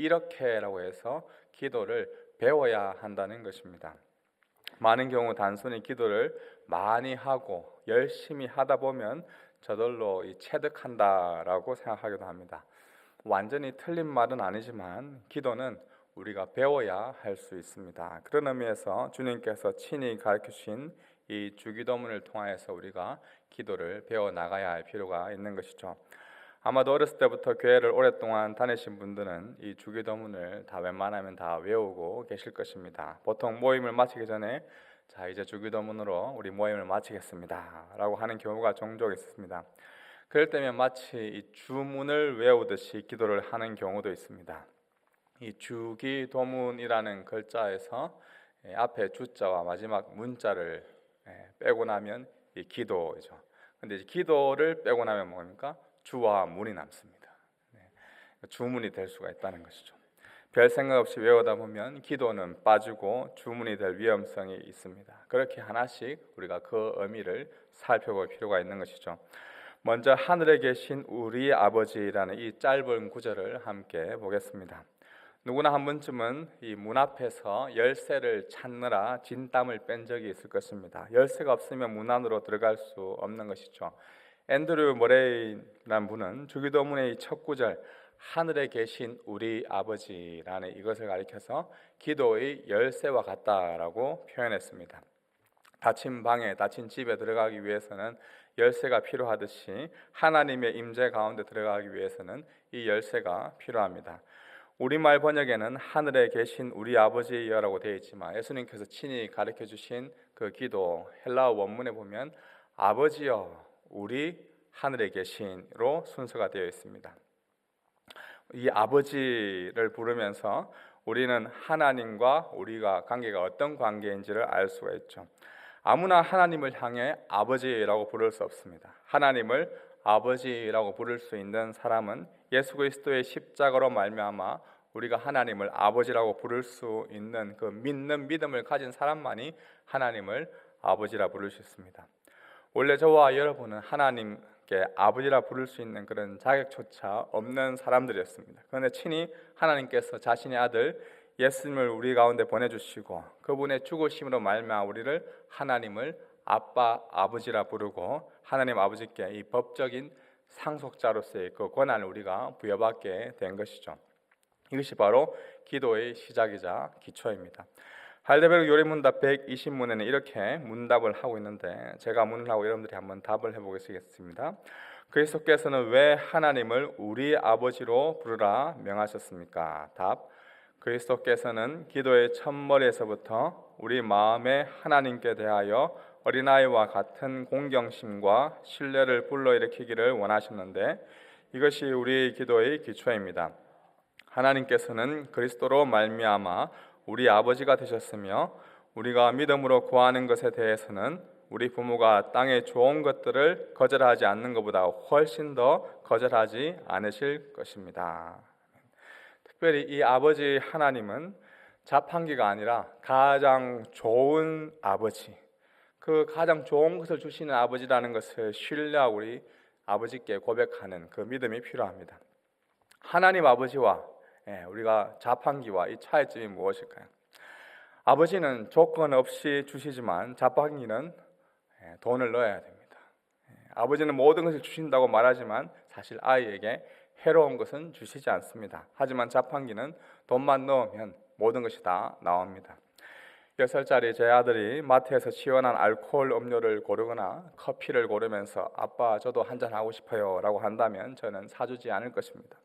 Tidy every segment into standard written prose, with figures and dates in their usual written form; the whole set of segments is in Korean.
이렇게라고 해서 기도를 배워야 한다는 것입니다. 많은 경우 단순히 기도를 많이 하고 열심히 하다 보면 저절로 체득한다라고 생각하기도 합니다. 완전히 틀린 말은 아니지만 기도는 우리가 배워야 할 수 있습니다. 그런 의미에서 주님께서 친히 가르쳐 주신 이 주기도문을 통하여서 우리가 기도를 배워 나가야 할 필요가 있는 것이죠. 아마도 어렸을 때부터 교회를 오랫동안 다니신 분들은 이 주기도문을 다 웬만하면 다 외우고 계실 것입니다. 보통 모임을 마치기 전에 자 이제 주기도문으로 우리 모임을 마치겠습니다 라고 하는 경우가 종종 있습니다. 그럴 때면 마치 이 주문을 외우듯이 기도를 하는 경우도 있습니다. 이 주기도문이라는 글자에서 앞에 주자와 마지막 문자를 빼고 나면 이 기도죠. 근데 이제 기도를 빼고 나면 뭡니까? 주와 문이 남습니다. 주문이 될 수가 있다는 것이죠. 별 생각 없이 외우다 보면 기도는 빠지고 주문이 될 위험성이 있습니다. 그렇게 하나씩 우리가 그 의미를 살펴볼 필요가 있는 것이죠. 먼저 하늘에 계신 우리 아버지라는 이 짧은 구절을 함께 보겠습니다. 누구나 한 번쯤은 이 문 앞에서 열쇠를 찾느라 진땀을 뺀 적이 있을 것입니다. 열쇠가 없으면 문 안으로 들어갈 수 없는 것이죠. 앤드류 머레이라는 분은 주기도문의 첫 구절 하늘에 계신 우리 아버지라는 이것을 가리켜서 기도의 열쇠와 같다라고 표현했습니다. 닫힌 방에 닫힌 집에 들어가기 위해서는 열쇠가 필요하듯이 하나님의 임재 가운데 들어가기 위해서는 이 열쇠가 필요합니다. 우리말 번역에는 하늘에 계신 우리 아버지여라고 되어 있지만 예수님께서 친히 가르쳐 주신 그 기도 헬라어 원문에 보면 아버지여 우리 하늘에 계신로 순서가 되어 있습니다. 이 아버지를 부르면서 우리는 하나님과 우리가 관계가 어떤 관계인지를 알 수가 있죠. 아무나 하나님을 향해 아버지라고 부를 수 없습니다. 하나님을 아버지라고 부를 수 있는 사람은 예수 그리스도의 십자가로 말미암아 우리가 하나님을 아버지라고 부를 수 있는 그 믿는 믿음을 가진 사람만이 하나님을 아버지라 부를 수 있습니다. 원래 저와 여러분은 하나님께 아버지라 부를 수 있는 그런 자격조차 없는 사람들이었습니다. 그런데 친히 하나님께서 자신의 아들 예수님을 우리 가운데 보내주시고 그분의 죽으심으로 말미암아 우리를 하나님을 아빠, 아버지라 부르고 하나님 아버지께 이 법적인 상속자로서의 그 권한을 우리가 부여받게 된 것이죠. 이것이 바로 기도의 시작이자 기초입니다. 할데베르크 요리문답 120문에는 이렇게 문답을 하고 있는데 제가 문을 하고 여러분들이 한번 답을 해보겠습니다. 그리스도께서는 왜 하나님을 우리 아버지로 부르라 명하셨습니까? 답. 그리스도께서는 기도의 첫머리에서부터 우리 마음에 하나님께 대하여 어린아이와 같은 공경심과 신뢰를 불러일으키기를 원하셨는데 이것이 우리 기도의 기초입니다. 하나님께서는 그리스도로 말미암아 우리 아버지가 되셨으며 우리가 믿음으로 구하는 것에 대해서는 우리 부모가 땅의 좋은 것들을 거절하지 않는 것보다 훨씬 더 거절하지 않으실 것입니다. 특별히 이 아버지 하나님은 자판기가 아니라 가장 좋은 아버지, 그 가장 좋은 것을 주시는 아버지라는 것을 신뢰하고 우리 아버지께 고백하는 그 믿음이 필요합니다. 하나님 아버지와 우리가 자판기와 이 차이점이 무엇일까요? 아버지는 조건 없이 주시지만 자판기는 돈을 넣어야 됩니다. 아버지는 모든 것을 주신다고 말하지만 사실 아이에게 해로운 것은 주시지 않습니다. 하지만 자판기는 돈만 넣으면 모든 것이 다 나옵니다. 10살짜리 제 아들이 마트에서 시원한 알코올 음료를 고르거나 커피를 고르면서 아빠 저도 한잔 하고 싶어요 라고 한다면 저는 사주지 않을 것입니다.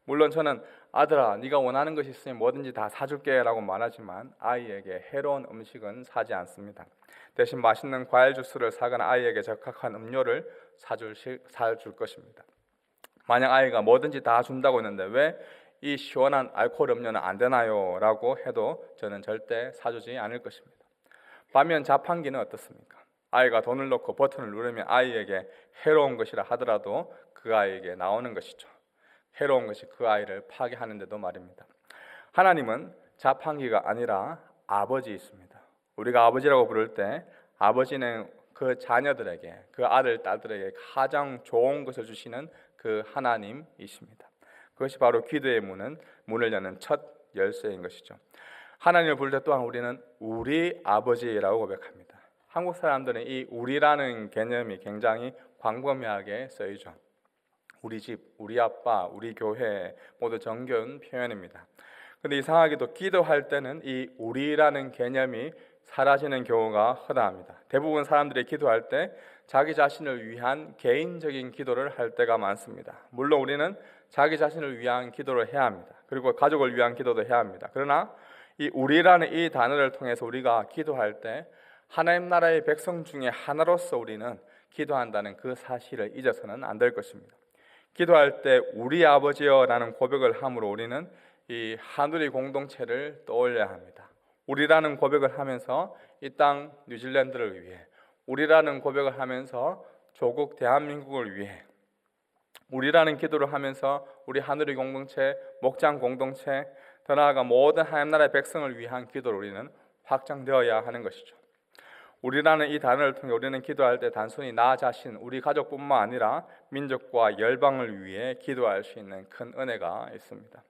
물론 저는 아들아 네가 원하는 것이 있으면 뭐든지 다 사줄게 라고 말하지만 아이에게 해로운 음식은 사지 않습니다. 대신 맛있는 과일 주스를 사거나 아이에게 적합한 음료를 사줄 것입니다. 만약 아이가 뭐든지 다 준다고 했는데 왜 이 시원한 알코올 음료는 안 되나요? 라고 해도 저는 절대 사주지 않을 것입니다. 반면 자판기는 어떻습니까? 아이가 돈을 넣고 버튼을 누르면 아이에게 해로운 것이라 하더라도 그 아이에게 나오는 것이죠. 해로운 것이 그 아이를 파괴하는데도 말입니다. 하나님은 자판기가 아니라 아버지이십니다. 우리가 아버지라고 부를 때 아버지는 그 자녀들에게, 그 아들, 딸들에게 가장 좋은 것을 주시는 그 하나님이십니다. 그것이 바로 기도의 문을 여는 첫 열쇠인 것이죠. 하나님을 부를 때 또한 우리는 우리 아버지라고 고백합니다. 한국 사람들은 이 우리라는 개념이 굉장히 광범위하게 쓰이죠. 우리 집, 우리 아빠, 우리 교회 모두 정겨운 표현입니다. 근데 이상하게도 기도할 때는 이 우리라는 개념이 사라지는 경우가 허다합니다. 대부분 사람들이 기도할 때 자기 자신을 위한 개인적인 기도를 할 때가 많습니다. 물론 우리는 자기 자신을 위한 기도를 해야 합니다. 그리고 가족을 위한 기도도 해야 합니다. 그러나 이 우리라는 이 단어를 통해서 우리가 기도할 때 하나님 나라의 백성 중에 하나로서 우리는 기도한다는 그 사실을 잊어서는 안 될 것입니다. 기도할 때 우리 아버지여라는 고백을 함으로 우리는 이 하늘의 공동체를 떠올려야 합니다. 우리라는 고백을 하면서 이 땅 뉴질랜드를 위해, 우리라는 고백을 하면서 조국 대한민국을 위해, 우리라는 기도를 하면서 우리 하늘의 공동체, 목장 공동체, 더 나아가 모든 하나님 나라의 백성을 위한 기도를 우리는 확장되어야 하는 것이죠. 우리라는 이 단어를 통해 우리는 기도할 때 단순히 나 자신, 우리 가족뿐만 아니라 민족과 열방을 위해 기도할 수 있는 큰 은혜가 있습니다.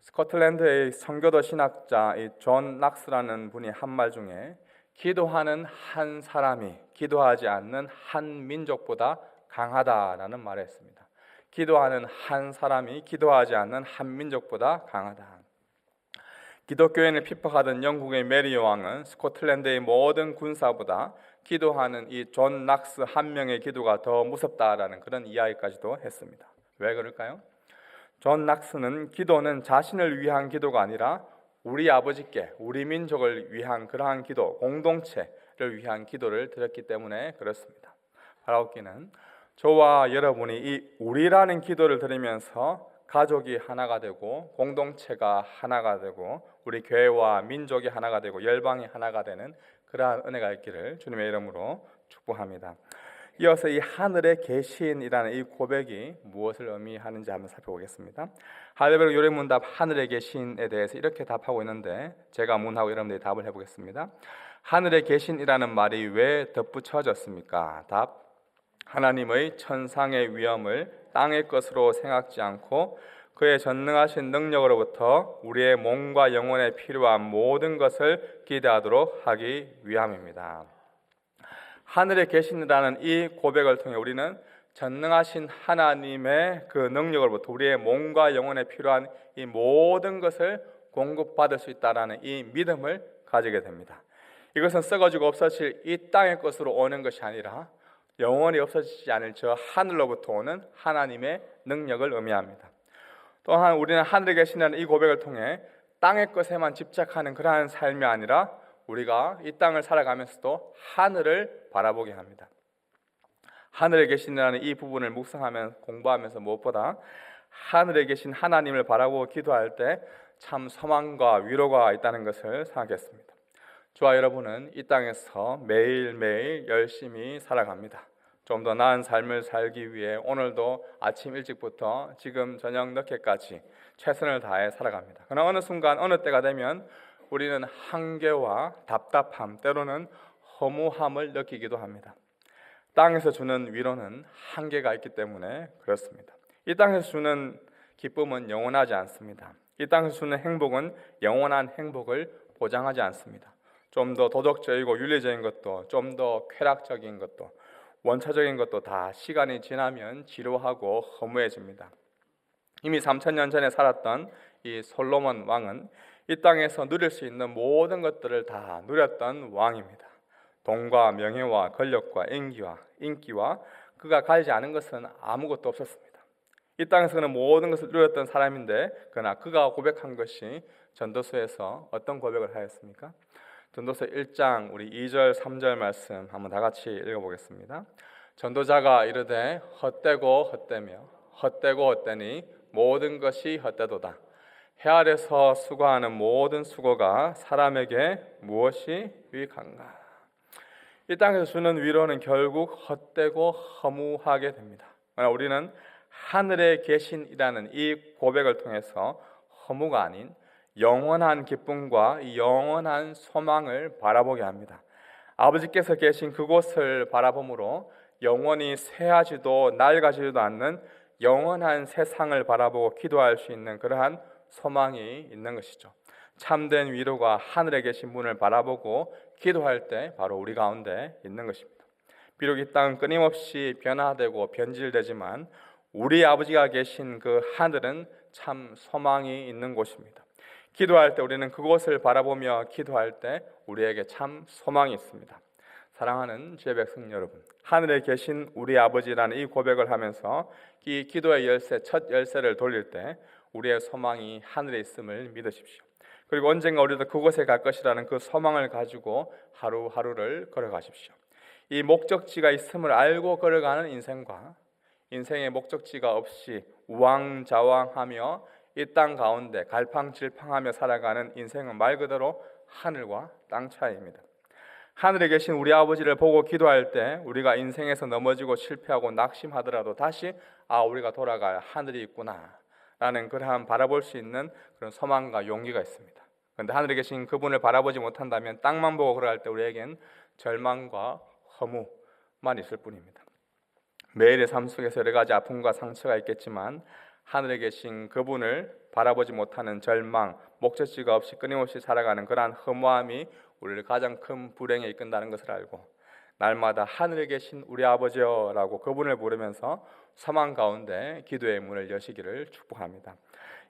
스코틀랜드의 선교도 신학자 존 낙스라는 분이 한 말 중에 기도하는 한 사람이 기도하지 않는 한 민족보다 강하다라는 말을 했습니다. 기도하는 한 사람이 기도하지 않는 한 민족보다 강하다. 기독교인을 핍박하던 영국의 메리 왕은 스코틀랜드의 모든 군사보다 기도하는 이 존 낙스 한 명의 기도가 더 무섭다라는 그런 이야기까지도 했습니다. 왜 그럴까요? 존 낙스는 기도는 자신을 위한 기도가 아니라 우리 아버지께, 우리 민족을 위한 그러한 기도, 공동체를 위한 기도를 드렸기 때문에 그렇습니다. 바라옵기는 저와 여러분이 이 우리라는 기도를 드리면서 가족이 하나가 되고 공동체가 하나가 되고 우리 교회와 민족이 하나가 되고 열방이 하나가 되는 그러한 은혜가 있기를 주님의 이름으로 축복합니다. 이어서 이 하늘의 계신이라는 이 고백이 무엇을 의미하는지 한번 살펴보겠습니다. 하이델베르그 요리문답 하늘의 계신에 대해서 이렇게 답하고 있는데 제가 문하고 여러분들이 답을 해보겠습니다. 하늘의 계신이라는 말이 왜 덧붙여졌습니까? 답. 하나님의 천상의 위엄을 땅의 것으로 생각지 않고 그의 전능하신 능력으로부터 우리의 몸과 영혼에 필요한 모든 것을 기대하도록 하기 위함입니다. 하늘에 계신이라는 이 고백을 통해 우리는 전능하신 하나님의 그 능력으로부터 우리의 몸과 영혼에 필요한 이 모든 것을 공급받을 수 있다는 이 믿음을 가지게 됩니다. 이것은 썩어지고 없어질 이 땅의 것으로 오는 것이 아니라 영원히 없어지지 않을 저 하늘로부터 오는 하나님의 능력을 의미합니다. 또한 우리는 하늘에 계신다는 이 고백을 통해 땅의 것에만 집착하는 그러한 삶이 아니라 우리가 이 땅을 살아가면서도 하늘을 바라보게 합니다. 하늘에 계신다는 이 부분을 묵상하면서 공부하면서 무엇보다 하늘에 계신 하나님을 바라보고 기도할 때 참 소망과 위로가 있다는 것을 생각했습니다. 저와 여러분은 이 땅에서 매일매일 열심히 살아갑니다. 좀 더 나은 삶을 살기 위해 오늘도 아침 일찍부터 지금 저녁 늦게까지 최선을 다해 살아갑니다. 그러나 어느 순간 어느 때가 되면 우리는 한계와 답답함, 때로는 허무함을 느끼기도 합니다. 땅에서 주는 위로는 한계가 있기 때문에 그렇습니다. 이 땅에서 주는 기쁨은 영원하지 않습니다. 이 땅에서 주는 행복은 영원한 행복을 보장하지 않습니다. 좀 더 도덕적이고 윤리적인 것도, 좀 더 쾌락적인 것도, 원초적인 것도 다 시간이 지나면 지루하고 허무해집니다. 이미 3000년 전에 살았던 이 솔로몬 왕은 이 땅에서 누릴 수 있는 모든 것들을 다 누렸던 왕입니다. 돈과 명예와 권력과 인기와 그가 가지지 않은 것은 아무것도 없었습니다. 이 땅에서 그는 모든 것을 누렸던 사람인데 그러나 그가 고백한 것이 전도서에서 어떤 고백을 하였습니까? 전도서 1장 우리 2절 3절 말씀 한번 다 같이 읽어보겠습니다. 전도자가 이르되 헛되고 헛되며 헛되고 헛되니 모든 것이 헛되도다. 해 아래서 수고하는 모든 수고가 사람에게 무엇이 유익한가? 이 땅에서 주는 위로는 결국 헛되고 허무하게 됩니다. 그러나 우리는 하늘에 계신이라는 이 고백을 통해서 허무가 아닌 영원한 기쁨과 이 영원한 소망을 바라보게 합니다. 아버지께서 계신 그곳을 바라봄으로 영원히 쇠하지도 낡아지지도 않는 영원한 세상을 바라보고 기도할 수 있는 그러한 소망이 있는 것이죠. 참된 위로가 하늘에 계신 분을 바라보고 기도할 때 바로 우리 가운데 있는 것입니다. 비록 이 땅은 끊임없이 변화되고 변질되지만 우리 아버지가 계신 그 하늘은 참 소망이 있는 곳입니다. 기도할 때 우리는 그곳을 바라보며 기도할 때 우리에게 참 소망이 있습니다. 사랑하는 주의 백성 여러분, 하늘에 계신 우리 아버지라는 이 고백을 하면서 이 기도의 열쇠, 첫 열쇠를 돌릴 때 우리의 소망이 하늘에 있음을 믿으십시오. 그리고 언젠가 우리도 그곳에 갈 것이라는 그 소망을 가지고 하루하루를 걸어가십시오. 이 목적지가 있음을 알고 걸어가는 인생과 인생의 목적지가 없이 우왕좌왕하며 이 땅 가운데 갈팡질팡하며 살아가는 인생은 말 그대로 하늘과 땅 차이입니다. 하늘에 계신 우리 아버지를 보고 기도할 때 우리가 인생에서 넘어지고 실패하고 낙심하더라도 다시 우리가 돌아갈 하늘이 있구나 라는 그러한 바라볼 수 있는 그런 소망과 용기가 있습니다. 그런데 하늘에 계신 그분을 바라보지 못한다면 땅만 보고 걸어갈 때 우리에겐 절망과 허무만 있을 뿐입니다. 매일의 삶 속에서 여러 가지 아픔과 상처가 있겠지만 하늘에 계신 그분을 바라보지 못하는 절망, 목적지가 없이 끊임없이 살아가는 그러한 허무함이 우리를 가장 큰 불행에 이끈다는 것을 알고 날마다 하늘에 계신 우리 아버지여 라고 그분을 부르면서 소망 가운데 기도의 문을 여시기를 축복합니다.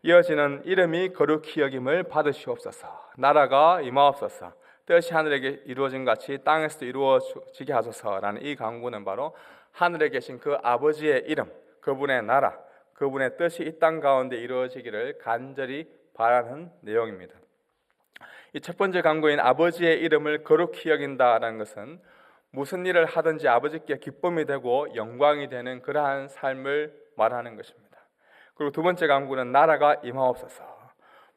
이어지는 이름이 거룩히 여김을 받으시옵소서, 나라가 임하옵소서, 뜻이 하늘에 이루어진 같이 땅에서도 이루어지게 하소서라는 이 간구는 바로 하늘에 계신 그 아버지의 이름, 그분의 나라, 그분의 뜻이 이 땅 가운데 이루어지기를 간절히 바라는 내용입니다. 이 첫 번째 간구인 아버지의 이름을 거룩히 여긴다라는 것은 무슨 일을 하든지 아버지께 기쁨이 되고 영광이 되는 그러한 삶을 말하는 것입니다. 그리고 두 번째 간구는 나라가 임하옵소서,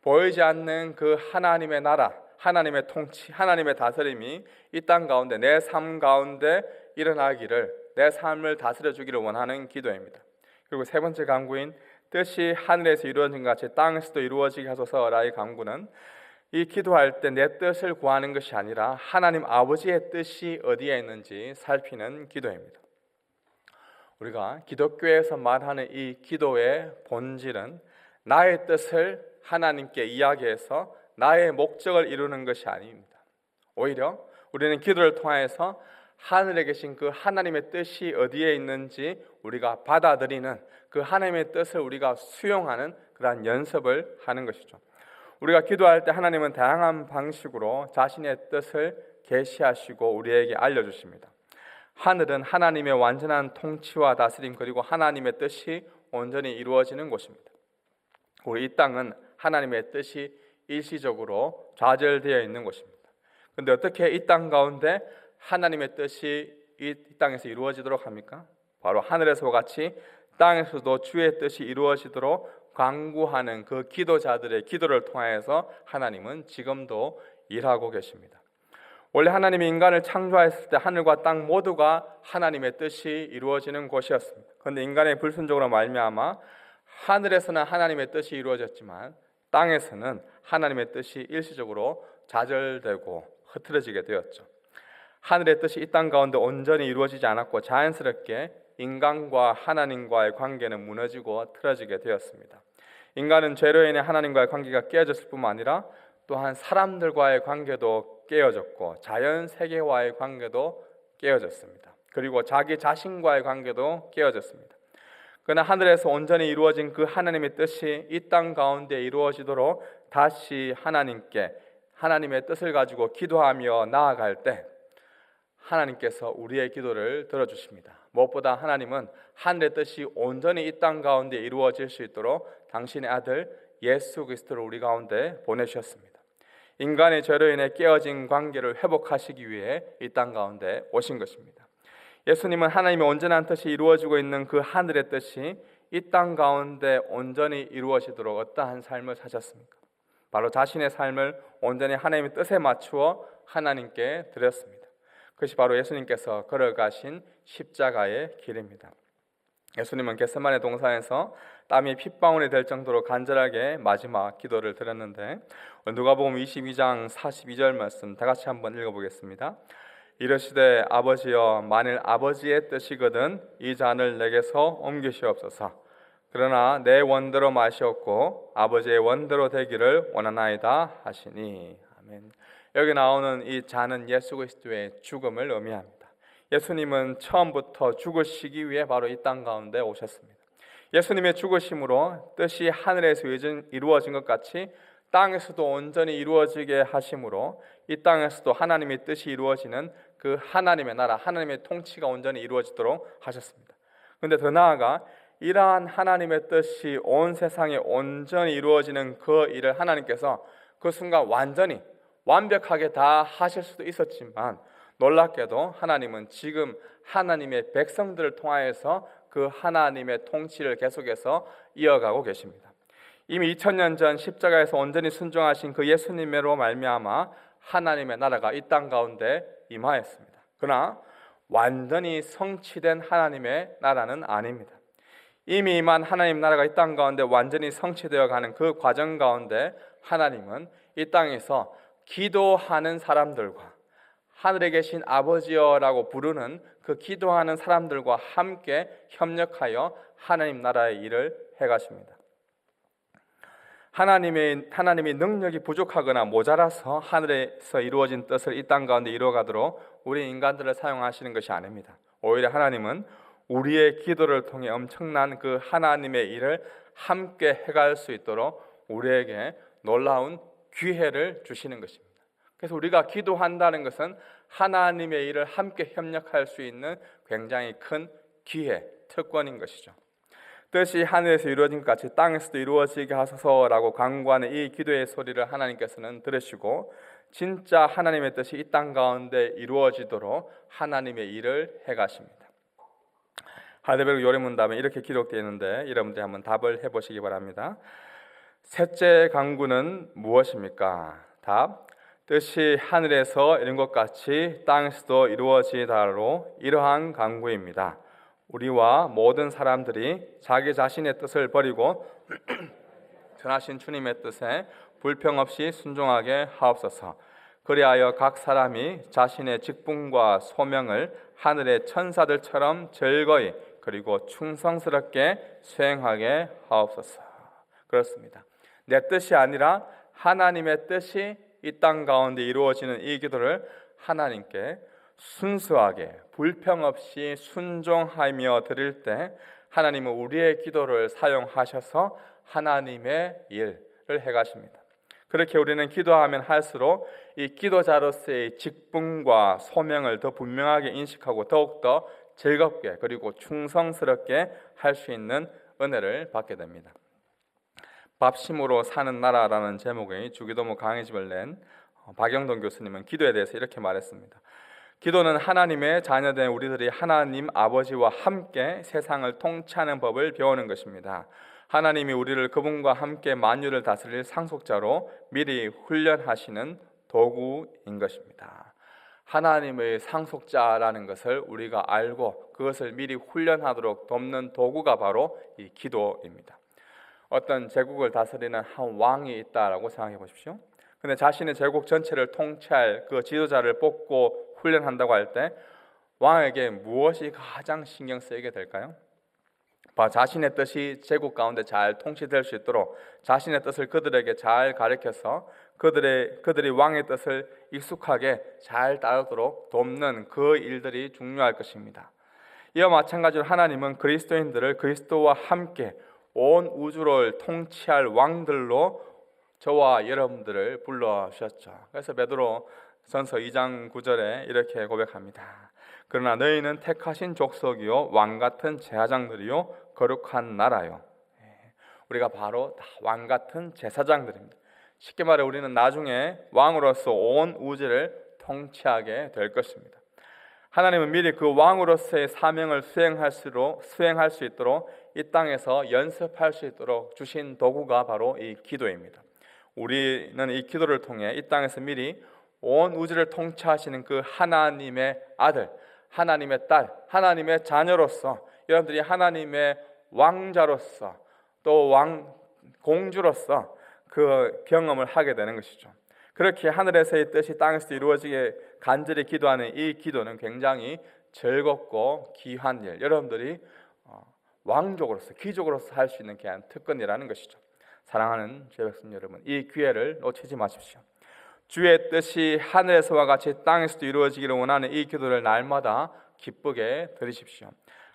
보이지 않는 그 하나님의 나라, 하나님의 통치, 하나님의 다스림이 이 땅 가운데 내 삶 가운데 일어나기를, 내 삶을 다스려 주기를 원하는 기도입니다. 그리고 세 번째 간구인 뜻이 하늘에서 이루어진 것 같이 땅에서도 이루어지게 하소서라의 간구는 이 기도할 때 내 뜻을 구하는 것이 아니라 하나님 아버지의 뜻이 어디에 있는지 살피는 기도입니다. 우리가 기독교에서 말하는 이 기도의 본질은 나의 뜻을 하나님께 이야기해서 나의 목적을 이루는 것이 아닙니다. 오히려 우리는 기도를 통해서 하늘에 계신 그 하나님의 뜻이 어디에 있는지 우리가 받아들이는, 그 하나님의 뜻을 우리가 수용하는 그러한 연습을 하는 것이죠. 우리가 기도할 때 하나님은 다양한 방식으로 자신의 뜻을 계시하시고 우리에게 알려주십니다. 하늘은 하나님의 완전한 통치와 다스림, 그리고 하나님의 뜻이 온전히 이루어지는 곳입니다. 우리 이 땅은 하나님의 뜻이 일시적으로 좌절되어 있는 곳입니다. 그런데 어떻게 이 땅 가운데 하나님의 뜻이 이 땅에서 이루어지도록 합니까? 바로 하늘에서와 같이 땅에서도 주의 뜻이 이루어지도록 간구하는 그 기도자들의 기도를 통해서 하나님은 지금도 일하고 계십니다. 원래 하나님이 인간을 창조하였을 때 하늘과 땅 모두가 하나님의 뜻이 이루어지는 곳이었습니다. 그런데 인간의 불순종으로 말미암아 하늘에서는 하나님의 뜻이 이루어졌지만 땅에서는 하나님의 뜻이 일시적으로 좌절되고 흐트러지게 되었죠. 하늘의 뜻이 이 땅 가운데 온전히 이루어지지 않았고 자연스럽게 인간과 하나님과의 관계는 무너지고 틀어지게 되었습니다. 인간은 죄로 인해 하나님과의 관계가 깨어졌을 뿐만 아니라 또한 사람들과의 관계도 깨어졌고 자연 세계와의 관계도 깨어졌습니다. 그리고 자기 자신과의 관계도 깨어졌습니다. 그러나 하늘에서 온전히 이루어진 그 하나님의 뜻이 이 땅 가운데 이루어지도록 다시 하나님께 하나님의 뜻을 가지고 기도하며 나아갈 때 하나님께서 우리의 기도를 들어주십니다. 무엇보다 하나님은 하늘의 뜻이 온전히 이 땅 가운데 이루어질 수 있도록 당신의 아들 예수 그리스도를 우리 가운데 보내주셨습니다. 인간의 죄로 인해 깨어진 관계를 회복하시기 위해 이 땅 가운데 오신 것입니다. 예수님은 하나님의 온전한 뜻이 이루어지고 있는 그 하늘의 뜻이 이 땅 가운데 온전히 이루어지도록 어떠한 삶을 사셨습니까? 바로 자신의 삶을 온전히 하나님의 뜻에 맞추어 하나님께 드렸습니다. 그것이 바로 예수님께서 걸어가신 십자가의 길입니다. 예수님은 겟세마네 동산에서 땀이 핏방울이 될 정도로 간절하게 마지막 기도를 드렸는데 누가복음 22장 42절 말씀 다 같이 한번 읽어보겠습니다. 이르시되 아버지여 만일 아버지의 뜻이거든 이 잔을 내게서 옮기시옵소서. 그러나 내 원대로 마시옵고 아버지의 원대로 되기를 원하나이다 하시니. 아멘. 여기 나오는 이 잔은 예수 그리스도의 죽음을 의미합니다. 예수님은 처음부터 죽으시기 위해 바로 이 땅 가운데 오셨습니다. 예수님의 죽으심으로 뜻이 하늘에서 이루어진 것 같이 땅에서도 온전히 이루어지게 하심으로 이 땅에서도 하나님의 뜻이 이루어지는 그 하나님의 나라, 하나님의 통치가 온전히 이루어지도록 하셨습니다. 그런데 더 나아가 이러한 하나님의 뜻이 온 세상에 온전히 이루어지는 그 일을 하나님께서 그 순간 완전히 완벽하게 다 하실 수도 있었지만, 놀랍게도 하나님은 지금 하나님의 백성들을 통하여서 그 하나님의 통치를 계속해서 이어가고 계십니다. 이미 2000년 전 십자가에서 온전히 순종하신 그 예수님으로 말미암아 하나님의 나라가 이 땅 가운데 임하였습니다. 그러나 완전히 성취된 하나님의 나라는 아닙니다. 이미 임한 하나님 나라가 이 땅 가운데 완전히 성취되어 가는 그 과정 가운데 하나님은 이 땅에서 기도하는 사람들과 하늘에 계신 아버지여라고 부르는 그 기도하는 사람들과 함께 협력하여 하나님 나라의 일을 해가십니다. 하나님이 능력이 부족하거나 모자라서 하늘에서 이루어진 뜻을 이 땅 가운데 이루어가도록 우리 인간들을 사용하시는 것이 아닙니다. 오히려 하나님은 우리의 기도를 통해 엄청난 그 하나님의 일을 함께 해갈 수 있도록 우리에게 놀라운 기회를 주시는 것입니다. 그래서 우리가 기도한다는 것은 하나님의 일을 함께 협력할 수 있는 굉장히 큰 기회, 특권인 것이죠. 뜻이 하늘에서 이루어진 것 같이 땅에서도 이루어지게 하소서라고 간구하는 이 기도의 소리를 하나님께서는 들으시고 진짜 하나님의 뜻이 이 땅 가운데 이루어지도록 하나님의 일을 해가십니다. 하이델베르그 요리문답에 이렇게 기록되어 있는데 여러분들이 한번 답을 해보시기 바랍니다. 셋째 간구는 무엇입니까? 답: 뜻이 하늘에서 이룬 것 같이 땅에서도 이루어지다로 이러한 간구입니다. 우리와 모든 사람들이 자기 자신의 뜻을 버리고 전하신 주님의 뜻에 불평 없이 순종하게 하옵소서. 그리하여 각 사람이 자신의 직분과 소명을 하늘의 천사들처럼 즐거이 그리고 충성스럽게 수행하게 하옵소서. 그렇습니다. 내 뜻이 아니라 하나님의 뜻이 이 땅 가운데 이루어지는 이 기도를 하나님께 순수하게 불평 없이 순종하며 드릴 때 하나님은 우리의 기도를 사용하셔서 하나님의 일을 해가십니다. 그렇게 우리는 기도하면 할수록 이 기도자로서의 직분과 소명을 더 분명하게 인식하고 더욱더 즐겁게 그리고 충성스럽게 할 수 있는 은혜를 받게 됩니다. 밥심으로 사는 나라라는 제목의 주기도모 강의집을 낸 박영돈 교수님은 기도에 대해서 이렇게 말했습니다. 기도는 하나님의 자녀된 우리들이 하나님 아버지와 함께 세상을 통치하는 법을 배우는 것입니다. 하나님이 우리를 그분과 함께 만유를 다스릴 상속자로 미리 훈련하시는 도구인 것입니다. 하나님의 상속자라는 것을 우리가 알고 그것을 미리 훈련하도록 돕는 도구가 바로 이 기도입니다. 어떤 제국을 다스리는 한 왕이 있다라고 생각해 보십시오. 근데 자신의 제국 전체를 통치할 그 지도자를 뽑고 훈련한다고 할 때 왕에게 무엇이 가장 신경 쓰이게 될까요? 자신의 뜻이 제국 가운데 잘 통치될 수 있도록 자신의 뜻을 그들에게 잘 가르쳐서 그들이 왕의 뜻을 익숙하게 잘 따르도록 돕는 그 일들이 중요할 것입니다. 이와 마찬가지로 하나님은 그리스도인들을 그리스도와 함께 온 우주를 통치할 왕들로 저와 여러분들을 불러주셨죠. 그래서 베드로 전서 2장 9절에 이렇게 고백합니다. 그러나 너희는 택하신 족속이요 왕같은 제사장들이요 거룩한 나라요. 우리가 바로 다 왕같은 제사장들입니다. 쉽게 말해 우리는 나중에 왕으로서 온 우주를 통치하게 될 것입니다. 하나님은 미리 그 왕으로서의 사명을 수행할 수 있도록 이 땅에서 연습할 수 있도록 주신 도구가 바로 이 기도입니다. 우리는 이 기도를 통해 이 땅에서 미리 온 우주를 통치하시는 그 하나님의 아들, 하나님의 딸, 하나님의 자녀로서 여러분들이 하나님의 왕자로서 또 공주로서 그 경험을 하게 되는 것이죠. 그렇게 하늘에서의 뜻이 땅에서 이루어지게 간절히 기도하는 이 기도는 굉장히 즐겁고 귀한 일. 여러분들이 왕족으로서 귀족으로서 할 수 있는 귀한 특권이라는 것이죠. 사랑하는 주의 백성 여러분, 이 기회를 놓치지 마십시오. 주의 뜻이 하늘에서와 같이 땅에서도 이루어지기를 원하는 이 기도를 날마다 기쁘게 드리십시오.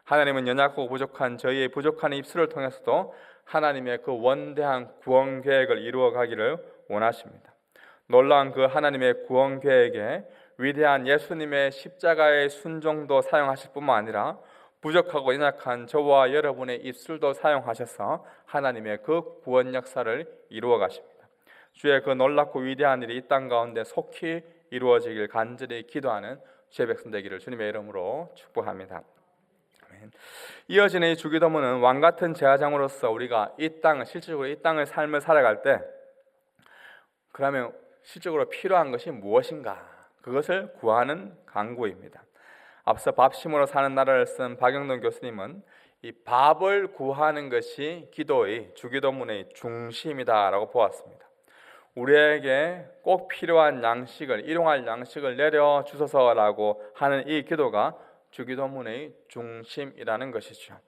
하나님은 연약하고 부족한 저희의 부족한 입술을 통해서도 하나님의 그 원대한 구원 계획을 이루어 가기를 원하십니다. 놀라운 그 하나님의 구원 계획에 위대한 예수님의 십자가의 순종도 사용하실 뿐만 아니라 부족하고 연약한 저와 여러분의 입술도 사용하셔서 하나님의 그 구원 역사를 이루어 가십니다. 주의 그 놀랍고 위대한 일이 이 땅 가운데 속히 이루어지길 간절히 기도하는 주의 백성 되기를 주님의 이름으로 축복합니다. 아멘. 이어지는 이 주기도문은 왕같은 제사장으로서 우리가 이 땅을 실질적으로 이 땅을 삶을 살아갈 때 그러면 실적으로 필요한 것이 무엇인가? 그것을 구하는 강구입니다. 앞서 밥심으로 사는 나라를 쓴 박영돈 교수님은 이 밥을 구하는 것이 기도의 주기도문의 중심이다라고 보았습니다. 우리에게 꼭 필요한 양식을 일용할 양식을 내려 주소서라고 하는 이 기도가 주기도문의 중심이라는 것이죠.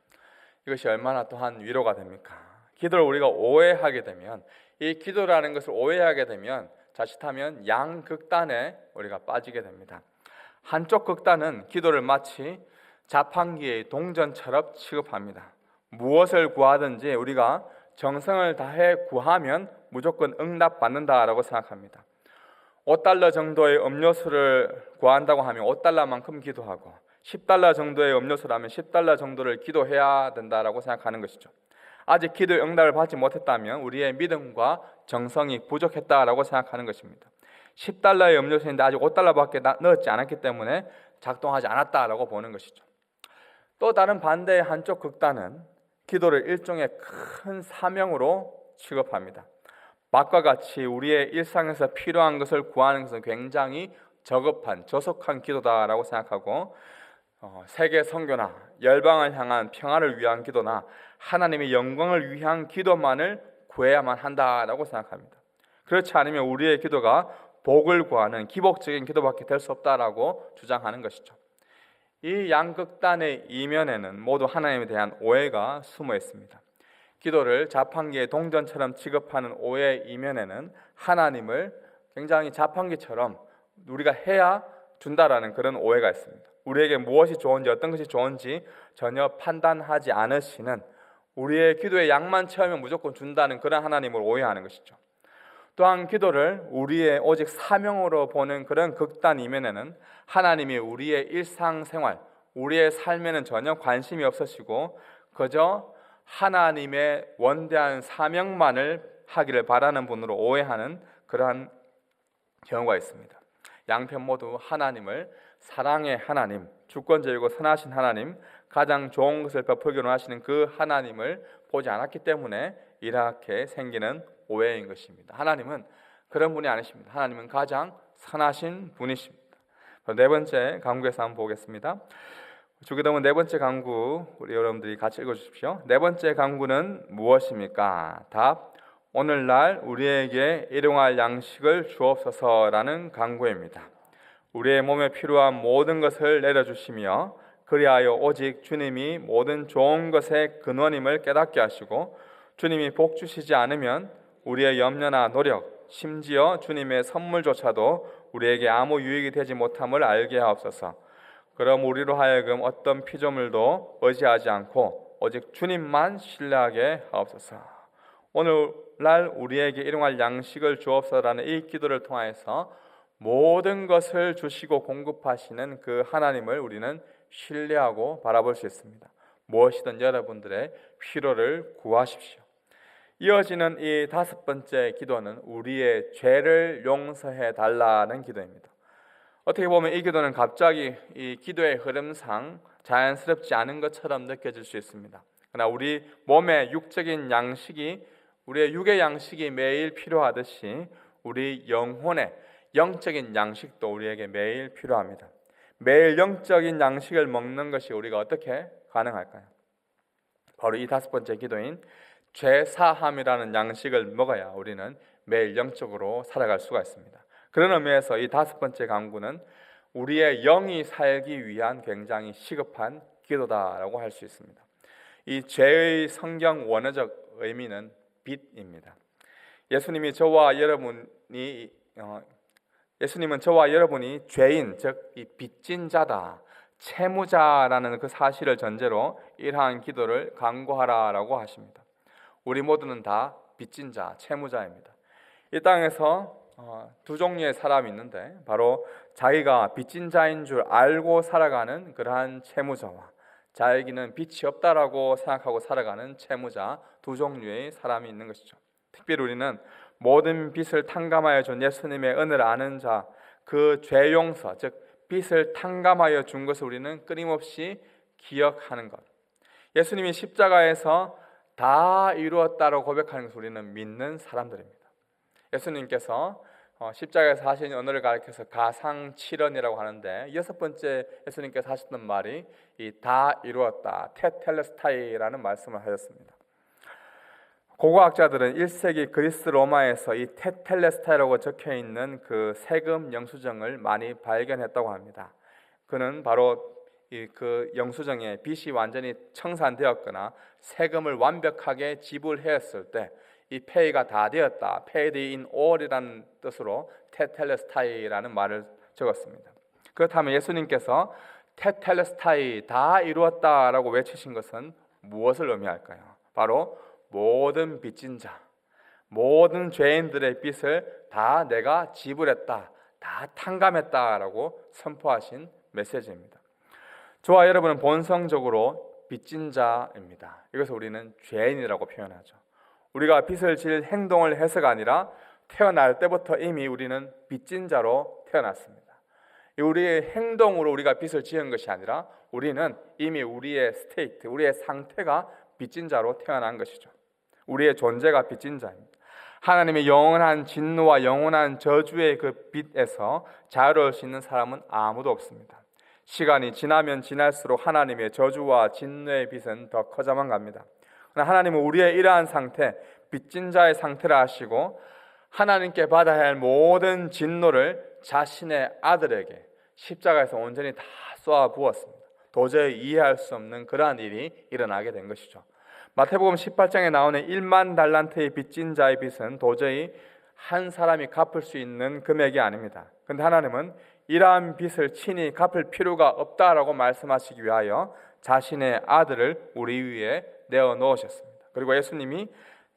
이것이 얼마나 또한 위로가 됩니까? 기도를 우리가 오해하게 되면 이 기도라는 것을 오해하게 되면 자칫하면 양극단에 우리가 빠지게 됩니다. 한쪽 극단은 기도를 마치 자판기의 동전처럼 취급합니다. 무엇을 구하든지 우리가 정성을 다해 구하면 무조건 응답받는다라고 생각합니다. 5달러 정도의 음료수를 구한다고 하면 5달러만큼 기도하고 10달러 정도의 음료수라면 10달러 정도를 기도해야 된다라고 생각하는 것이죠. 아직 기도의 응답을 받지 못했다면 우리의 믿음과 정성이 부족했다라고 생각하는 것입니다. 10달러의 음료수인데 아직 5달러밖에 넣었지 않았기 때문에 작동하지 않았다라고 보는 것이죠. 또 다른 반대의 한쪽 극단은 기도를 일종의 큰 사명으로 취급합니다. 밥과 같이 우리의 일상에서 필요한 것을 구하는 것은 굉장히 저급한, 저속한 기도다라고 생각하고 세계 선교나 열방을 향한 평화를 위한 기도나 하나님의 영광을 위한 기도만을 구해야만 한다라고 생각합니다. 그렇지 않으면 우리의 기도가 복을 구하는 기복적인 기도밖에 될 수 없다라고 주장하는 것이죠. 이 양극단의 이면에는 모두 하나님에 대한 오해가 숨어 있습니다. 기도를 자판기의 동전처럼 취급하는 오해의 이면에는 하나님을 굉장히 자판기처럼 우리가 해야 준다라는 그런 오해가 있습니다. 우리에게 무엇이 좋은지 어떤 것이 좋은지 전혀 판단하지 않으시는 우리의 기도의 양만 채우면 무조건 준다는 그런 하나님을 오해하는 것이죠. 또한 기도를 우리의 오직 사명으로 보는 그런 극단 이면에는 하나님이 우리의 일상생활, 우리의 삶에는 전혀 관심이 없으시고 그저 하나님의 원대한 사명만을 하기를 바라는 분으로 오해하는 그러한 경우가 있습니다. 양편 모두 하나님을 사랑의 하나님, 주권자이고 선하신 하나님, 가장 좋은 것을 베풀기로 하시는 그 하나님을 보지 않았기 때문에 이렇게 생기는 오해인 것입니다. 하나님은 그런 분이 아니십니다. 하나님은 가장 선하신 분이십니다. 네 번째 강구에서 한번 보겠습니다. 주기도문 네 번째 강구 우리 여러분들이 같이 읽어주십시오. 네 번째 강구는 무엇입니까? 답: 오늘날 우리에게 일용할 양식을 주옵소서라는 강구입니다. 우리의 몸에 필요한 모든 것을 내려주시며 그리하여 오직 주님이 모든 좋은 것의 근원임을 깨닫게 하시고 주님이 복 주시지 않으면 우리의 염려나 노력, 심지어 주님의 선물조차도 우리에게 아무 유익이 되지 못함을 알게 하옵소서. 그럼 우리로 하여금 어떤 피조물도 의지하지 않고 오직 주님만 신뢰하게 하옵소서. 오늘날 우리에게 일용할 양식을 주옵소서라는 이 기도를 통하여서 모든 것을 주시고 공급하시는 그 하나님을 우리는 신뢰하고 바라볼 수 있습니다. 무엇이든 여러분들의 필요를 구하십시오. 이어지는 이 다섯 번째 기도는 우리의 죄를 용서해 달라는 기도입니다. 어떻게 보면 이 기도는 갑자기 이 기도의 흐름상 자연스럽지 않은 것처럼 느껴질 수 있습니다. 그러나 우리 몸의 육적인 양식이 우리의 육의 양식이 매일 필요하듯이 우리 영혼의 영적인 양식도 우리에게 매일 필요합니다. 매일 영적인 양식을 먹는 것이 우리가 어떻게 가능할까요? 바로 이 다섯 번째 기도인 죄사함이라는 양식을 먹어야 우리는 매일 영적으로 살아갈 수가 있습니다. 그런 의미에서 이 다섯 번째 강구는 우리의 영이 살기 위한 굉장히 시급한 기도다라고 할 수 있습니다. 이 죄의 성경 원어적 의미는 빚입니다. 예수님은 저와 여러분이 죄인, 즉 이 빚진 자다, 채무자라는 그 사실을 전제로 이러한 기도를 간구하라라고 하십니다. 우리 모두는 다 빚진 자, 채무자입니다. 이 땅에서 두 종류의 사람이 있는데 바로 자기가 빚진 자인 줄 알고 살아가는 그러한 채무자와 자에게는 빚이 없다라고 생각하고 살아가는 채무자, 두 종류의 사람이 있는 것이죠. 특별히 우리는 모든 빚을 탕감하여 준 예수님의 은혜를 아는 자, 그 죄 용서, 즉 빚을 탕감하여 준 것을 우리는 끊임없이 기억하는 것. 예수님이 십자가에서 다 이루었다고 고백하는 것을 우리는 믿는 사람들입니다. 예수님께서 십자가에서 하신 언어를 가리켜서 가상칠언이라고 하는데, 여섯 번째 예수님께서 하셨던 말이 이 다 이루었다, 테텔레스타이라는 말씀을 하셨습니다. 고고학자들은 1세기 그리스 로마에서 이 테텔레스타이라고 적혀 있는 그 세금 영수증을 많이 발견했다고 합니다. 그는 바로 그 영수증에 빚이 완전히 청산되었거나 세금을 완벽하게 지불했을 때 이 페이가 다 되었다, paid in all이라는 뜻으로 테텔레스타이라는 말을 적었습니다. 그렇다면 예수님께서 테텔레스타이, 다 이루었다라고 외치신 것은 무엇을 의미할까요? 바로 모든 빚진 자, 모든 죄인들의 빚을 다 내가 지불했다, 다 탕감했다라고 선포하신 메시지입니다. 저와 여러분은 본성적으로 빚진 자입니다. 이것을 우리는 죄인이라고 표현하죠. 우리가 빚을 질 행동을 해서가 아니라 태어날 때부터 이미 우리는 빚진 자로 태어났습니다. 우리의 행동으로 우리가 빚을 지은 것이 아니라 우리는 이미 우리의 스테이트, 우리의 상태가 빚진 자로 태어난 것이죠. 우리의 존재가 빚진 자입니다. 하나님의 영원한 진노와 영원한 저주의 그 빚에서 자유로울 수 있는 사람은 아무도 없습니다. 시간이 지나면 지날수록 하나님의 저주와 진노의 빚은 더 커져만 갑니다. 그러나 하나님은 우리의 이러한 상태, 빚진 자의 상태를 아시고 하나님께 받아야 할 모든 진노를 자신의 아들에게 십자가에서 온전히 다 쏘아 부었습니다. 도저히 이해할 수 없는 그러한 일이 일어나게 된 것이죠. 마태복음 18장에 나오는 1만 달란트의 빚진 자의 빚은 도저히 한 사람이 갚을 수 있는 금액이 아닙니다. 그런데 하나님은 이러한 빚을 친히 갚을 필요가 없다라고 말씀하시기 위하여 자신의 아들을 우리 위에 내어놓으셨습니다. 그리고 예수님이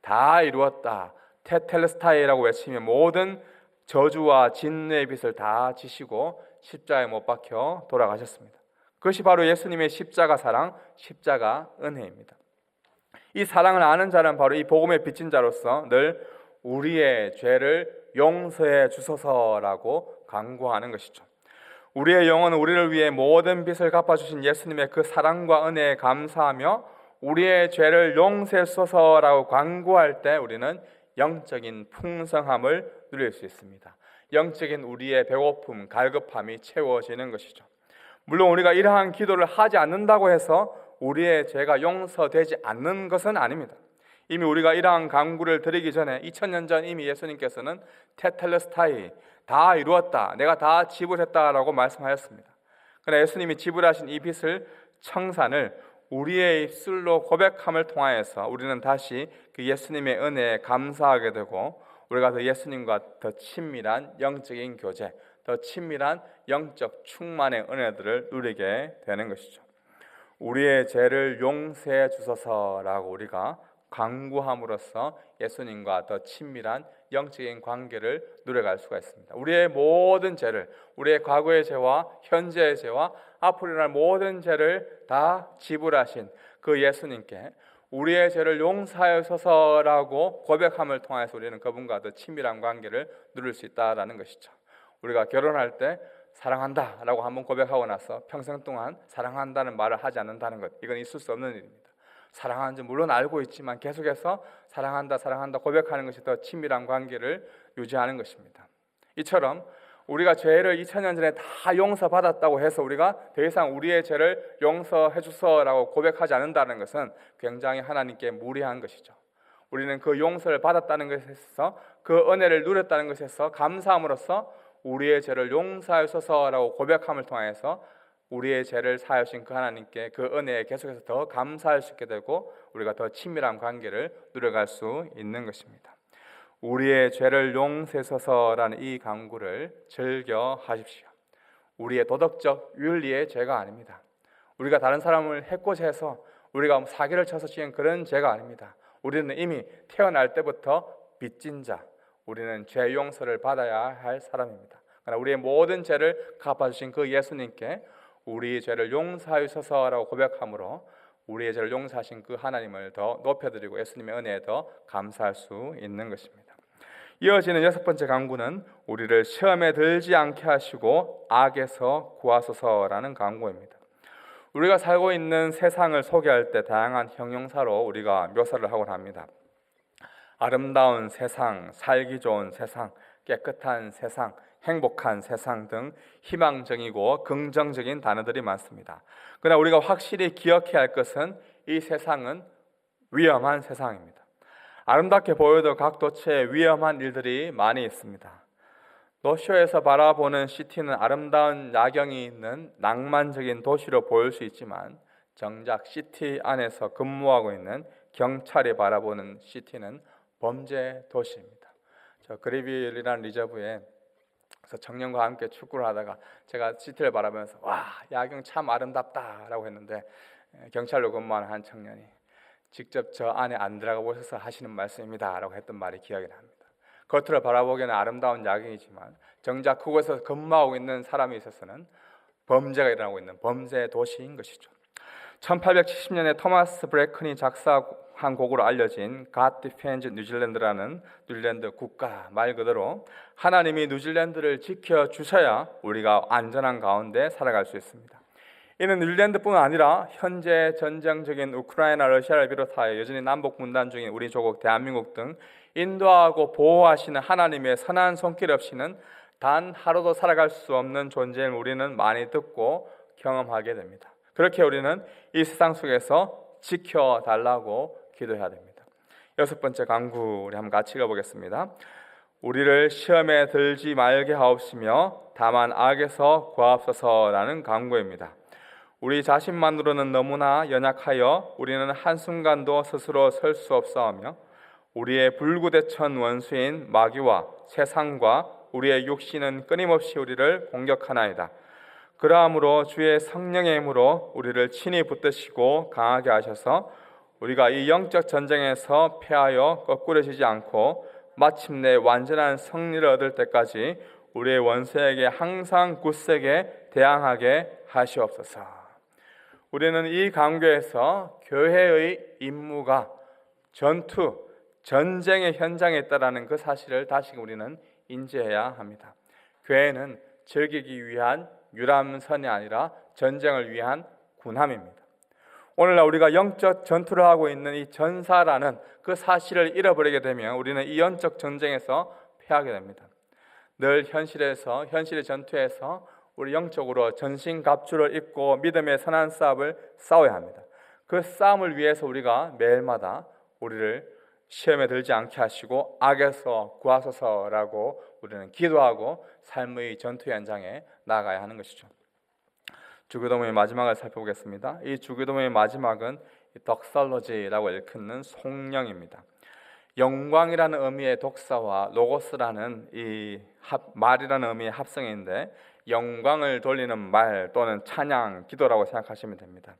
다 이루었다, 테텔레스타이라고 외치며 모든 저주와 진노의 빚을 다 지시고 십자가에 못 박혀 돌아가셨습니다. 그것이 바로 예수님의 십자가 사랑, 십자가 은혜입니다. 이 사랑을 아는 자는 바로 이 복음의 빚진 자로서 늘 우리의 죄를 용서해 주소서라고 간구하는 것이죠. 우리의 영혼은 우리를 위해 모든 빚을 갚아주신 예수님의 그 사랑과 은혜에 감사하며 우리의 죄를 용서해 주소서라고 간구할 때 우리는 영적인 풍성함을 누릴 수 있습니다. 영적인 우리의 배고픔, 갈급함이 채워지는 것이죠. 물론 우리가 이러한 기도를 하지 않는다고 해서 우리의 죄가 용서되지 않는 것은 아닙니다. 이미 우리가 이러한 간구를 드리기 전에 2000년 전 이미 예수님께서는 테텔레스타이, 다 이루었다, 내가 다 지불했다라고 말씀하셨습니다. 그러나 예수님이 지불하신 이 빚을 청산을 우리의 입술로 고백함을 통하여서 우리는 다시 그 예수님의 은혜에 감사하게 되고 우리가 더 예수님과 더 친밀한 영적인 교제, 더 친밀한 영적 충만의 은혜들을 누리게 되는 것이죠. 우리의 죄를 용서해 주소서라고 우리가 간구함으로써 예수님과 더 친밀한 영적인 관계를 누려갈 수가 있습니다. 우리의 모든 죄를, 우리의 과거의 죄와 현재의 죄와 앞으로 일어날 모든 죄를 다 지불하신 그 예수님께 우리의 죄를 용서하여 주소서라고 고백함을 통해서 우리는 그분과 더 친밀한 관계를 누릴 수 있다라는 것이죠. 우리가 결혼할 때 사랑한다라고 한번 고백하고 나서 평생 동안 사랑한다는 말을 하지 않는다는 것, 이건 있을 수 없는 일입니다. 사랑하는지 물론 알고 있지만 계속해서 사랑한다 고백하는 것이 더 친밀한 관계를 유지하는 것입니다. 이처럼 우리가 죄를 2000년 전에 다 용서받았다고 해서 우리가 더 이상 우리의 죄를 용서해 주소서라고 고백하지 않는다는 것은 굉장히 하나님께 무례한 것이죠. 우리는 그 용서를 받았다는 것에서, 그 은혜를 누렸다는 것에서 감사함으로써 우리의 죄를 용서해 주소서라고 고백함을 통해서 우리의 죄를 사하여 주신 그 하나님께 그 은혜에 계속해서 더 감사할 수 있게 되고 우리가 더 친밀한 관계를 누려갈 수 있는 것입니다. 우리의 죄를 용서하소서라는 이 간구를 즐겨 하십시오. 우리의 도덕적 윤리의 죄가 아닙니다. 우리가 다른 사람을 해코지 해서 우리가 사기를 쳐서 지은 그런 죄가 아닙니다. 우리는 이미 태어날 때부터 빚진 자, 우리는 죄 용서를 받아야 할 사람입니다. 그러나 우리의 모든 죄를 갚아주신 그 예수님께 우리 죄를 용서하여 주소서라고 고백함으로 우리의 죄를 용서하신 그 하나님을 더 높여드리고 예수님의 은혜에 더 감사할 수 있는 것입니다. 이어지는 여섯 번째 간구는 우리를 시험에 들지 않게 하시고 악에서 구하소서라는 간구입니다. 우리가 살고 있는 세상을 소개할 때 다양한 형용사로 우리가 묘사를 하곤 합니다. 아름다운 세상, 살기 좋은 세상, 깨끗한 세상, 행복한 세상 등 희망적이고 긍정적인 단어들이 많습니다. 그러나 우리가 확실히 기억해야 할 것은 이 세상은 위험한 세상입니다. 아름답게 보여도 각 도처에 위험한 일들이 많이 있습니다. 노쇼에서 바라보는 시티는 아름다운 야경이 있는 낭만적인 도시로 보일 수 있지만 정작 시티 안에서 근무하고 있는 경찰이 바라보는 시티는 범죄 도시입니다. 저 그리빌이라는 리저브에 청년과 함께 축구를 하다가 제가 시티를 바라보면서 와, 야경 참 아름답다라고 했는데 경찰로 근무하는 한 청년이 직접 저 안에 안 들어가 보셔서 하시는 말씀입니다라고 했던 말이 기억이 납니다. 겉으로 바라보기에는 아름다운 야경이지만 정작 그곳에서 근무하고 있는 사람이 있어서는 범죄가 일어나고 있는 범죄 도시인 것이죠. 1870년에 토마스 브래큰이 작사한 곡으로 알려진 God Defends New Zealand라는 뉴질랜드 국가 말 그대로 하나님이 뉴질랜드를 지켜주셔야 우리가 안전한 가운데 살아갈 수 있습니다. 이는 뉴질랜드뿐 아니라 현재 전쟁적인 우크라이나, 러시아를 비롯하여 여전히 남북 분단 중인 우리 조국 대한민국 등 인도하고 보호하시는 하나님의 선한 손길 없이는 단 하루도 살아갈 수 없는 존재를 우리는 많이 듣고 경험하게 됩니다. 그렇게 우리는 이 세상 속에서 지켜달라고 기도해야 됩니다. 여섯 번째 간구 우리 한번 같이 읽어보겠습니다. 우리를 시험에 들지 말게 하옵시며 다만 악에서 구하옵소서라는 간구입니다. 우리 자신만으로는 너무나 연약하여 우리는 한순간도 스스로 설 수 없사오며 우리의 불구대천 원수인 마귀와 세상과 우리의 육신은 끊임없이 우리를 공격하나이다. 그러므로 주의 성령의 힘으로 우리를 친히 붙드시고 강하게 하셔서 우리가 이 영적 전쟁에서 패하여 거꾸러지지 않고 마침내 완전한 승리를 얻을 때까지 우리의 원수에게 항상 굳세게 대항하게 하시옵소서. 우리는 이 간구에서 교회의 임무가 전투, 전쟁의 현장에 있다는 그 사실을 다시 우리는 인지해야 합니다. 교회는 즐기기 위한 유람선이 아니라 전쟁을 위한 군함입니다. 오늘날 우리가 영적 전투를 하고 있는 이 전사라는 그 사실을 잃어버리게 되면 우리는 이 영적 전쟁에서 패하게 됩니다. 늘 현실의 전투에서 우리 영적으로 전신갑주를 입고 믿음의 선한 싸움을 싸워야 합니다. 그 싸움을 위해서 우리가 매일마다 우리를 시험에 들지 않게 하시고 악에서 구하소서라고 우리는 기도하고 삶의 전투 현장에 나아가야 하는 것이죠. 주기도문의 마지막을 살펴보겠습니다. 이 주기도문의 마지막은 덕살로지라고 일컫는 송영입니다. 영광이라는 의미의 독사와 로고스라는 이 말이라는 의미의 합성인데 영광을 돌리는 말 또는 찬양, 기도라고 생각하시면 됩니다.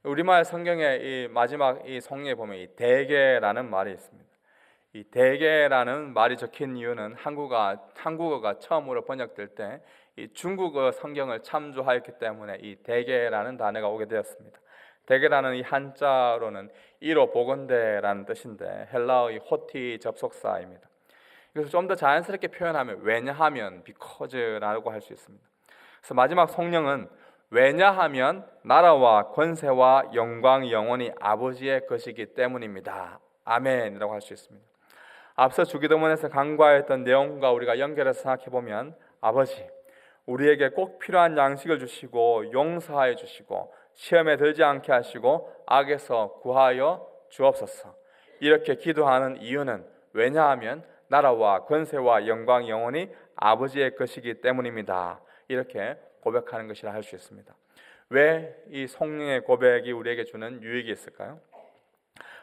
우리말 성경에 이 마지막 이 송영에 보면 이 대개라는 말이 있습니다. 이 대개라는 말이 적힌 이유는 한국어가 처음으로 번역될 때 이 중국어 성경을 참조하였기 때문에 이 대개라는 단어가 오게 되었습니다. 대개라는 이 한자로는 이로 보건대라는 뜻인데 헬라어의 호티 접속사입니다. 그래서 좀 더 자연스럽게 표현하면 왜냐하면 because라고 할 수 있습니다. 그래서 마지막 송영은 왜냐하면 나라와 권세와 영광이 영원히 아버지의 것이기 때문입니다. 아멘이라고 할 수 있습니다. 앞서 주기도문에서 간구하였던 내용과 우리가 연결해서 생각해보면 아버지, 우리에게 꼭 필요한 양식을 주시고 용서하여 주시고 시험에 들지 않게 하시고 악에서 구하여 주옵소서. 이렇게 기도하는 이유는 왜냐하면 나라와 권세와 영광이 영원히 아버지의 것이기 때문입니다. 이렇게 고백하는 것이라 할 수 있습니다. 왜 이 성령의 고백이 우리에게 주는 유익이 있을까요?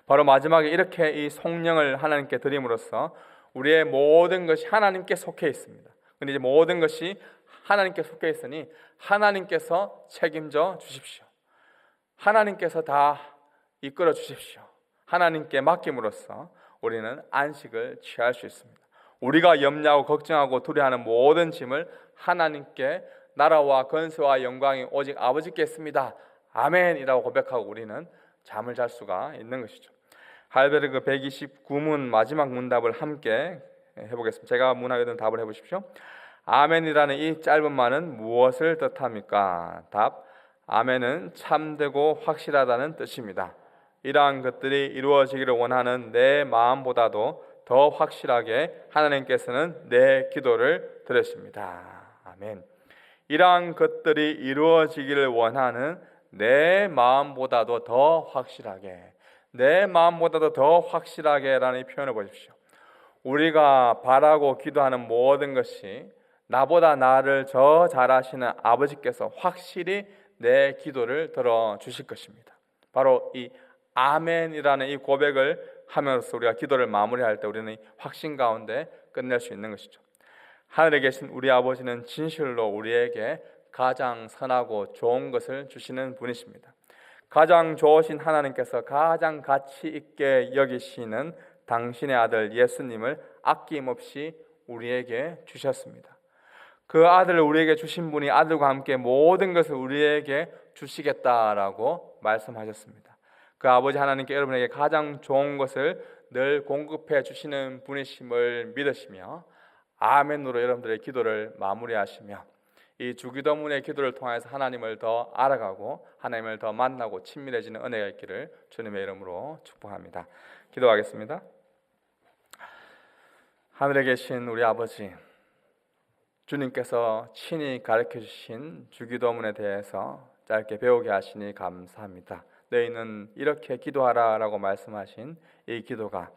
바로 마지막에 이렇게 이 성령을 하나님께 드림으로써 우리의 모든 것이 하나님께 속해 있습니다. 근데 이제 모든 것이 하나님께 속해 있으니 하나님께서 책임져 주십시오. 하나님께서 다 이끌어 주십시오. 하나님께 맡김으로써 우리는 안식을 취할 수 있습니다. 우리가 염려하고 걱정하고 두려워하는 모든 짐을 하나님께, 나라와 권세와 영광이 오직 아버지께 있습니다. 아멘이라고 고백하고 우리는 잠을 잘 수가 있는 것이죠. 할베르그 129문 마지막 문답을 함께 해보겠습니다. 제가 문하게 답을 해보십시오. 아멘이라는 이 짧은 말은 무엇을 뜻합니까? 답: 아멘은 참되고 확실하다는 뜻입니다. 이러한 것들이 이루어지기를 원하는 내 마음보다도 더 확실하게 하나님께서는 내 기도를 들으십니다. 아멘. 이러한 것들이 이루어지기를 원하는 내 마음보다도 더 확실하게, 내 마음보다도 더 확실하게라는 이 표현을 보십시오. 우리가 바라고 기도하는 모든 것이 나보다 나를 더 잘 아시는 아버지께서 확실히 내 기도를 들어주실 것입니다. 바로 이 아멘이라는 이 고백을 하면서 우리가 기도를 마무리할 때 우리는 확신 가운데 끝낼 수 있는 것이죠. 하늘에 계신 우리 아버지는 진실로 우리에게 가장 선하고 좋은 것을 주시는 분이십니다. 가장 좋으신 하나님께서 가장 가치 있게 여기시는 당신의 아들 예수님을 아낌없이 우리에게 주셨습니다. 그 아들을 우리에게 주신 분이 아들과 함께 모든 것을 우리에게 주시겠다라고 말씀하셨습니다. 그 아버지 하나님께 여러분에게 가장 좋은 것을 늘 공급해 주시는 분이심을 믿으시며 아멘으로 여러분들의 기도를 마무리하시며 이 주기도문의 기도를 통해서 하나님을 더 알아가고 하나님을 더 만나고 친밀해지는 은혜가 있기를 주님의 이름으로 축복합니다. 기도하겠습니다. 하늘에 계신 우리 아버지, 주님께서 친히 가르쳐 주신 주기도문에 대해서 짧게 배우게 하시니 감사합니다. 너희는 이렇게 기도하라 라고 말씀하신 이 기도가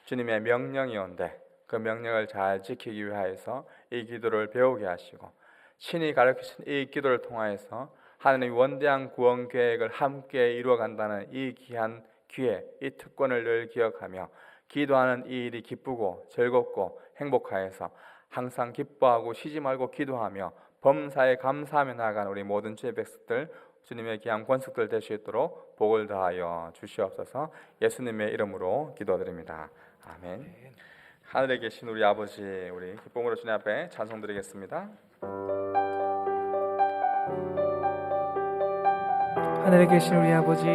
주님의 명령이온데 그 명령을 잘 지키기 위하여서 이 기도를 배우게 하시고 친히 가르치신 이 기도를 통하여서 하나님의 원대한 구원 계획을 함께 이루어간다는 이 귀한 기회, 이 특권을 늘 기억하며 기도하는 이 일이 기쁘고 즐겁고 행복하여서 항상 기뻐하고 쉬지 말고 기도하며 범사에 감사하며 나아가는 우리 모든 주의 백성들, 주님의 귀한 권속들 될 수 있도록 복을 다하여 주시옵소서. 예수님의 이름으로 기도드립니다. 아멘. 하늘에 계신 우리 아버지, 우리 기쁨으로 주님 앞에 찬송드리겠습니다. 하늘에 계신 우리 아버지,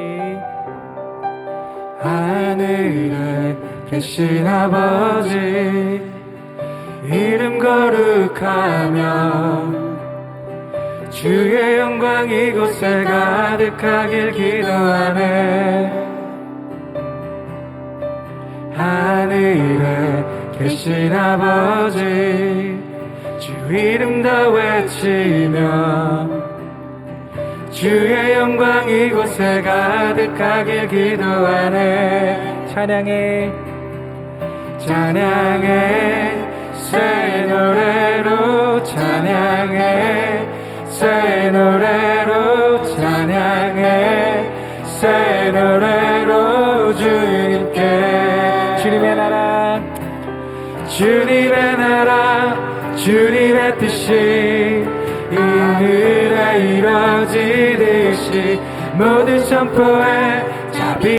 하늘에 계신 아버지, 이름 거룩하며 주의 영광 이곳에 가득하길 기도하네. 하늘에 계신 아버지, 주 이름 다 외치며 주의 영광 이곳에 가득하길 기도하네. 찬양해 찬양해 새 노래로 찬양해 새 노래로 찬양해 새 노래로 주님께 주님의 나라 주님의 나라 주님의 뜻이 이 하늘에 이루어지듯이 모든 선포에